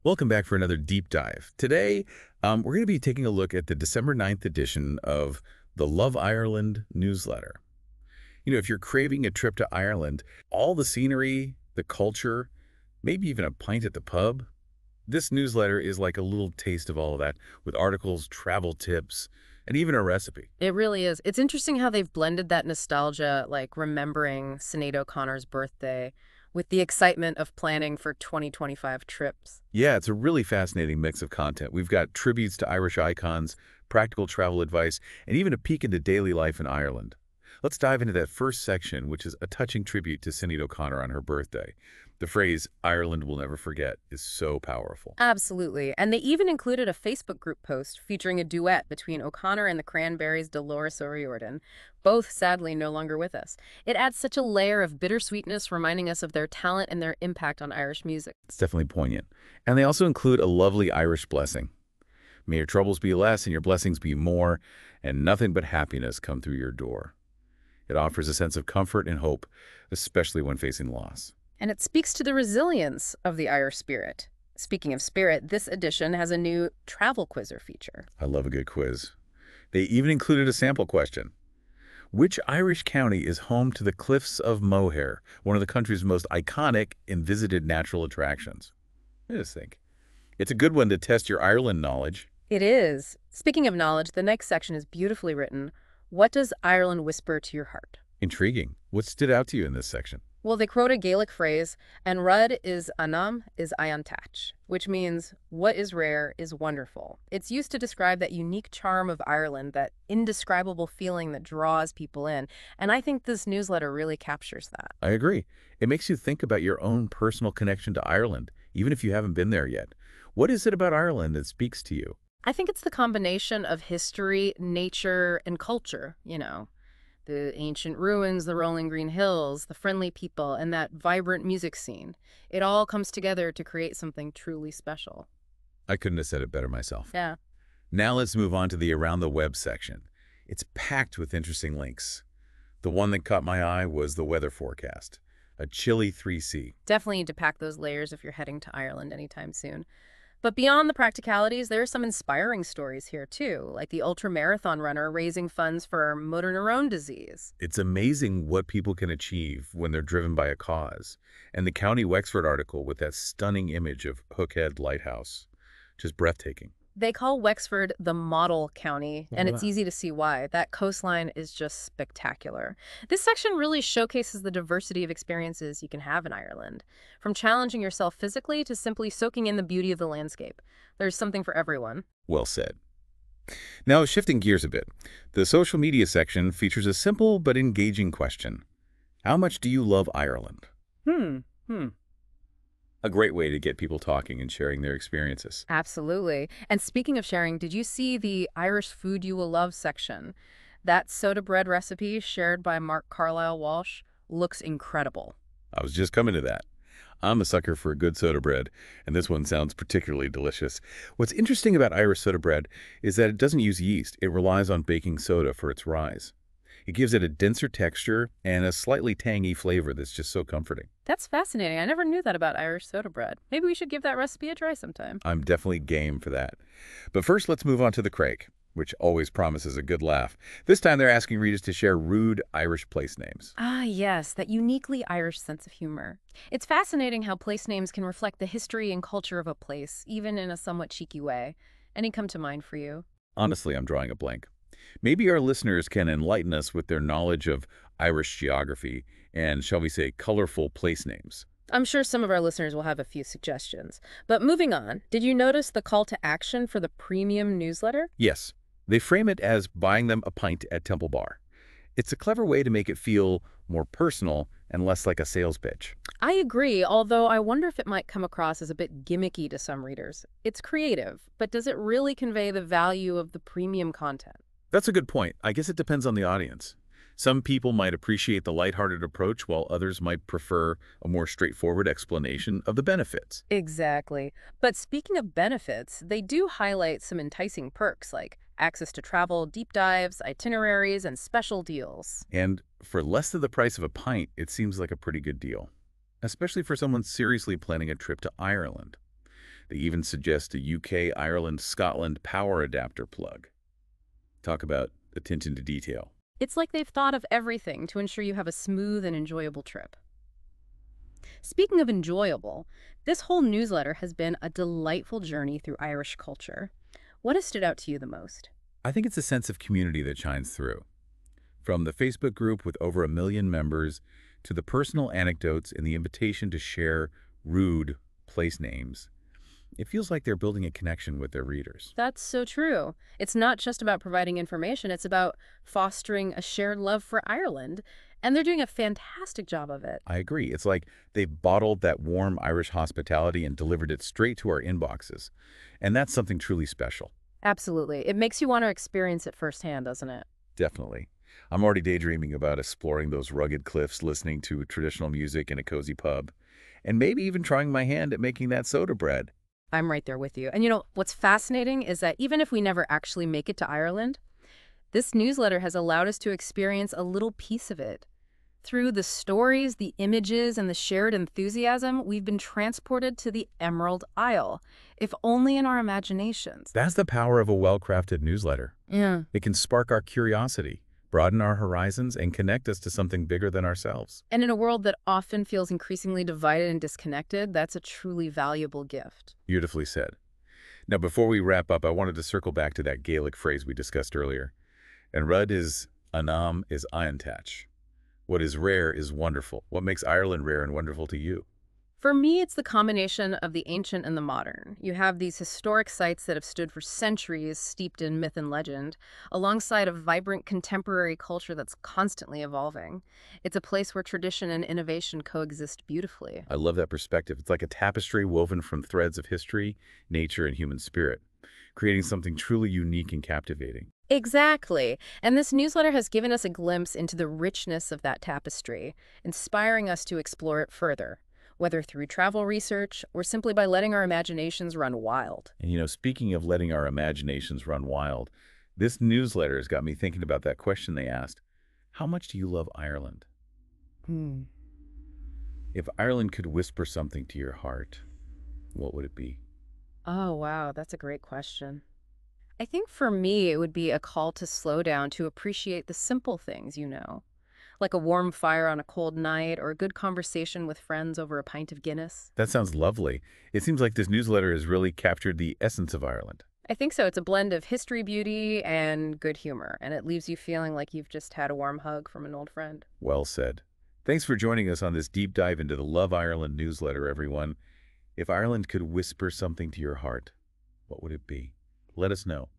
Welcome back for another deep dive. Today, we're going to be taking a look at the December 9th edition of the Love Ireland newsletter. If you're craving a trip to Ireland, all the scenery, the culture, maybe even a pint at the pub, this newsletter is like a little taste of all of that with articles, travel tips, and even a recipe. It really is. It's interesting how they've blended that nostalgia, like remembering Sinead O'Connor's birthday, with the excitement of planning for 2025 trips. Yeah, it's a really fascinating mix of content. We've got tributes to Irish icons, practical travel advice, and even a peek into daily life in Ireland. Let's dive into that first section, which is a touching tribute to Sinead O'Connor on her birthday. The phrase, "Ireland will never forget," is so powerful. Absolutely. And they even included a Facebook group post featuring a duet between O'Connor and the Cranberries' Dolores O'Riordan, both sadly no longer with us. It adds such a layer of bittersweetness, reminding us of their talent and their impact on Irish music. It's definitely poignant. And they also include a lovely Irish blessing. May your troubles be less and your blessings be more, and nothing but happiness come through your door. It offers a sense of comfort and hope, especially when facing loss. And it speaks to the resilience of the Irish spirit. Speaking of spirit, this edition has a new travel quizzer feature. I love a good quiz. They even included a sample question. Which Irish county is home to the Cliffs of Moher, one of the country's most iconic and visited natural attractions? I just think. It's a good one to test your Ireland knowledge. It is. Speaking of knowledge, the next section is beautifully written. What does Ireland whisper to your heart? Intriguing. What stood out to you in this section? Well, they quote a Gaelic phrase, and rud is anam is iantach, which means what is rare is wonderful. It's used to describe that unique charm of Ireland, that indescribable feeling that draws people in. And I think this newsletter really captures that. I agree. It makes you think about your own personal connection to Ireland, even if you haven't been there yet. What is it about Ireland that speaks to you? I think it's the combination of history, nature, and culture, the ancient ruins, the rolling green hills, the friendly people, and that vibrant music scene. It all comes together to create something truly special. I couldn't have said it better myself. Yeah. Now let's move on to the Around the Web section. It's packed with interesting links. The one that caught my eye was the weather forecast, a chilly 3C. Definitely need to pack those layers if you're heading to Ireland anytime soon. But beyond the practicalities, there are some inspiring stories here too, like the ultramarathon runner raising funds for motor neurone disease. It's amazing what people can achieve when they're driven by a cause. And the County Wexford article with that stunning image of Hookhead Lighthouse, just breathtaking. They call Wexford the model county, and it's Wow. easy to see why. That coastline is just spectacular. This section really showcases the diversity of experiences you can have in Ireland, from challenging yourself physically to simply soaking in the beauty of the landscape. There's something for everyone. Well said. Now, shifting gears a bit, the social media section features a simple but engaging question. How much do you love Ireland? Hmm. A great way to get people talking and sharing their experiences. Absolutely. And speaking of sharing, did you see the Irish Food You Will Love section? That soda bread recipe shared by Mark Carlisle Walsh looks incredible. I was just coming to that. I'm a sucker for a good soda bread, and this one sounds particularly delicious. What's interesting about Irish soda bread is that it doesn't use yeast. It relies on baking soda for its rise. It gives it a denser texture and a slightly tangy flavor that's just so comforting. That's fascinating. I never knew that about Irish soda bread. Maybe we should give that recipe a try sometime. I'm definitely game for that. But first, let's move on to the Craic, which always promises a good laugh. This time, they're asking readers to share rude Irish place names. Ah, yes, that uniquely Irish sense of humor. It's fascinating how place names can reflect the history and culture of a place, even in a somewhat cheeky way. Any come to mind for you? Honestly, I'm drawing a blank. Maybe our listeners can enlighten us with their knowledge of Irish geography and, shall we say, colorful place names. I'm sure some of our listeners will have a few suggestions. But moving on, did you notice the call to action for the premium newsletter? Yes, they frame it as buying them a pint at Temple Bar. It's a clever way to make it feel more personal and less like a sales pitch. I agree, although I wonder if it might come across as a bit gimmicky to some readers. It's creative, but does it really convey the value of the premium content? That's a good point. I guess it depends on the audience. Some people might appreciate the lighthearted approach, while others might prefer a more straightforward explanation of the benefits. Exactly. But speaking of benefits, they do highlight some enticing perks like access to travel, deep dives, itineraries, and special deals. And for less than the price of a pint, it seems like a pretty good deal, especially for someone seriously planning a trip to Ireland. They even suggest a UK, Ireland, Scotland power adapter plug. Talk about attention to detail. It's like they've thought of everything to ensure you have a smooth and enjoyable trip. Speaking of enjoyable, this whole newsletter has been a delightful journey through Irish culture. What has stood out to you the most? I think it's a sense of community that shines through. From the Facebook group with over 1 million members to the personal anecdotes and the invitation to share rude place names, it feels like they're building a connection with their readers. That's so true. It's not just about providing information, it's about fostering a shared love for Ireland, and they're doing a fantastic job of it. I agree. It's like they've bottled that warm Irish hospitality and delivered it straight to our inboxes. And that's something truly special. Absolutely. It makes you want to experience it firsthand, doesn't it? Definitely. I'm already daydreaming about exploring those rugged cliffs, listening to traditional music in a cozy pub, and maybe even trying my hand at making that soda bread. I'm right there with you. And what's fascinating is that even if we never actually make it to Ireland, this newsletter has allowed us to experience a little piece of it. Through the stories, the images, and the shared enthusiasm, we've been transported to the Emerald Isle, if only in our imaginations. That's the power of a well-crafted newsletter. Yeah. It can spark our curiosity, broaden our horizons, and connect us to something bigger than ourselves. And in a world that often feels increasingly divided and disconnected, that's a truly valuable gift. Beautifully said. Now, before we wrap up, I wanted to circle back to that Gaelic phrase we discussed earlier. And Rud is Anam is Iontach. What is rare is wonderful. What makes Ireland rare and wonderful to you? For me, it's the combination of the ancient and the modern. You have these historic sites that have stood for centuries, steeped in myth and legend, alongside a vibrant contemporary culture that's constantly evolving. It's a place where tradition and innovation coexist beautifully. I love that perspective. It's like a tapestry woven from threads of history, nature, and human spirit, creating something truly unique and captivating. Exactly. And this newsletter has given us a glimpse into the richness of that tapestry, inspiring us to explore it further, whether through travel research or simply by letting our imaginations run wild. And speaking of letting our imaginations run wild, this newsletter has got me thinking about that question they asked. How much do you love Ireland? Hmm. If Ireland could whisper something to your heart, what would it be? Oh, wow, that's a great question. I think for me, it would be a call to slow down to appreciate the simple things, like a warm fire on a cold night or a good conversation with friends over a pint of Guinness. That sounds lovely. It seems like this newsletter has really captured the essence of Ireland. I think so. It's a blend of history, beauty, and good humor, and it leaves you feeling like you've just had a warm hug from an old friend. Well said. Thanks for joining us on this deep dive into the Love Ireland newsletter, everyone. If Ireland could whisper something to your heart, what would it be? Let us know.